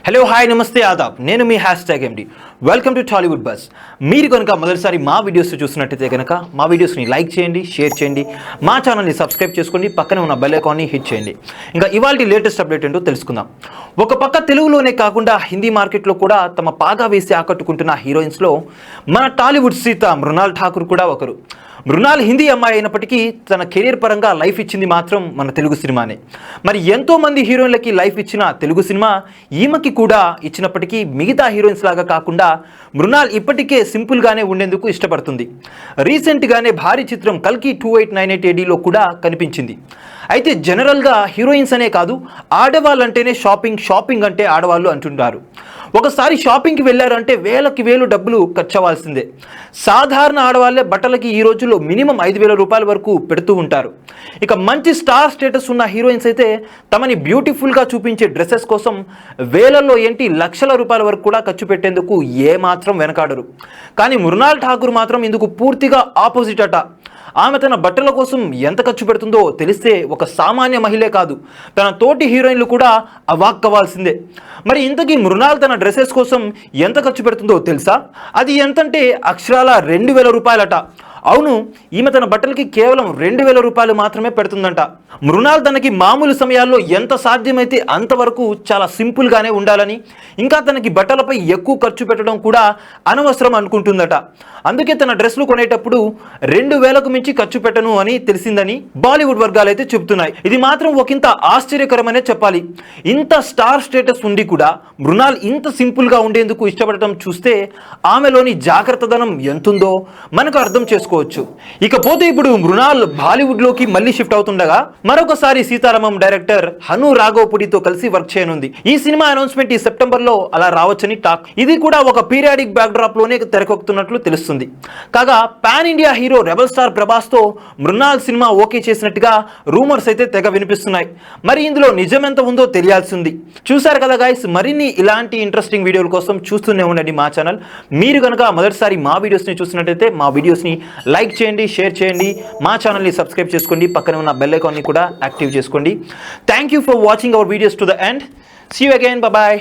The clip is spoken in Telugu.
హలో హాయ్ నమస్తే ఆదాబ్ నేను మీ #MD welcome to Tollywood bus. మీరు కనుక మొదటిసారి మా వీడియోస్ చూసినట్టయితే కనుక మా వీడియోస్ని లైక్ చేయండి, షేర్ చేయండి, మా ఛానల్ని సబ్స్క్రైబ్ చేసుకోండి, పక్కనే ఉన్న బెల్ ఐకాన్ని హిట్ చేయండి. ఇంకా ఇవాళ లేటెస్ట్ అప్డేట్ ఏంటో తెలుసుకుందాం. ఒక పక్క తెలుగులోనే కాకుండా హిందీ మార్కెట్లో కూడా తమ పాగా వేసి ఆకట్టుకుంటున్న హీరోయిన్స్లో మన టాలీవుడ్ సీత మృణాల్ ఠాకూర్ కూడా ఒకరు. మృణాల్ హిందీ అమ్మాయి అయినప్పటికీ తన కెరీర్ పరంగా లైఫ్ ఇచ్చింది మాత్రం మన తెలుగు సినిమానే. మరి ఎంతోమంది హీరోయిన్లకి లైఫ్ ఇచ్చిన తెలుగు సినిమా ఈమెకి కూడా ఇచ్చినప్పటికీ మిగతా హీరోయిన్స్ లాగా కాకుండా మృణాల్ ఇప్పటికే సింపుల్గానే ఉండేందుకు ఇష్టపడుతుంది. రీసెంట్గానే భారీ చిత్రం కల్కి 2898 ADలో కూడా కనిపించింది. అయితే జనరల్గా హీరోయిన్స్ అనే కాదు, ఆడవాళ్ళంటేనే షాపింగ్ అంటే ఆడవాళ్ళు అంటుంటారు. ఒకసారి షాపింగ్కి వెళ్ళారంటే వేలకి వేలు డబ్బులు ఖర్చు అవ్వాల్సిందే. సాధారణ ఆడవాళ్ళే బట్టలకి ఈ రోజుల్లో మినిమం 5,000 రూపాయల వరకు పెడుతూ ఉంటారు. ఇక మంచి స్టార్ స్టేటస్ ఉన్న హీరోయిన్స్ అయితే తమని బ్యూటిఫుల్గా చూపించే డ్రెస్సెస్ కోసం వేలల్లో ఏంటి లక్షల రూపాయల వరకు కూడా ఖర్చు పెట్టేందుకు ఏమాత్రం వెనకాడరు. కానీ మృణాల్ ఠాకూర్ మాత్రం ఇందుకు పూర్తిగా ఆపోజిట్ అట. ఆమె తన బట్టల కోసం ఎంత ఖర్చు పెడుతుందో తెలిస్తే ఒక సామాన్య మహిళే కాదు, తన తోటి హీరోయిన్లు కూడా అవాక్కవ్వాల్సిందే. మరి ఇంతకీ మృణాల్ తన డ్రెస్సెస్ కోసం ఎంత ఖర్చు పెడుతుందో తెలుసా? అది ఎంతంటే అక్షరాల 2,000 రూపాయలట. అవును, ఈమె తన బట్టలకి కేవలం 2,000 రూపాయలు మాత్రమే పెడుతుందంట. మృణాల్ తనకి మామూలు సమయాల్లో ఎంత సాధ్యమైతే అంతవరకు చాలా సింపుల్గానే ఉండాలని, ఇంకా తనకి బట్టలపై ఎక్కువ ఖర్చు పెట్టడం కూడా అనవసరం అనుకుంటుందట. అందుకే తన డ్రెస్లు కొనేటప్పుడు 2,000కు మించి ఖర్చు పెట్టను అని తెలిసిందని బాలీవుడ్ వర్గాలు అయితే చెబుతున్నాయి. ఇది మాత్రం ఒకంత ఆశ్చర్యకరమనే చెప్పాలి. ఇంత స్టార్ స్టేటస్ ఉండి కూడా మృణాల్ ఇంత సింపుల్గా ఉండేందుకు ఇష్టపడటం చూస్తే ఆమెలోని జాగ్రత్తదనం ఎంతుందో మనకు అర్థం చేసుకోవచ్చు. ఇకపోతే ఇప్పుడు మృణాల్ బాలీవుడ్లోకి మళ్ళీ షిఫ్ట్ అవుతుండగా మరొకసారి సీతారామం డైరెక్టర్ హను రాఘవపుడితో కలిసి వర్క్ చేయనుంది. ఈ సినిమా అనౌన్స్మెంట్ ఈ సెప్టెంబర్లో అలా రావచ్చని టాక్. ఇది కూడా ఒక పీరియాడిక్ బ్యాక్డ్రాప్ లోనే తెరకెక్కుతున్నట్లు తెలుస్తుంది. కాగా pan India hero rebel star ప్రభాస్తో మృణాల్ సినిమా ఓకే చేసినట్టుగా రూమర్స్ అయితే తెగ వినిపిస్తున్నాయి. మరి ఇందులో నిజమెంత ఉందో తెలియాల్సింది. చూశారు కదా గైస్, మరిన్ని ఇలాంటి ఇంట్రెస్టింగ్ వీడియోల కోసం చూస్తూనే ఉండండి మా ఛానల్. మీరు కనుక మొదటిసారి మా వీడియోస్ని చూసినట్టయితే మా వీడియోస్ని లైక్ చేయండి, షేర్ చేయండి, మా ఛానల్ని సబ్స్క్రైబ్ చేసుకోండి, పక్కన ఉన్న బెల్ ఐకాన్ని కూడా యాక్టివ్ చేసుకోండి. Thank you for watching our videos to the end. See you again, bye.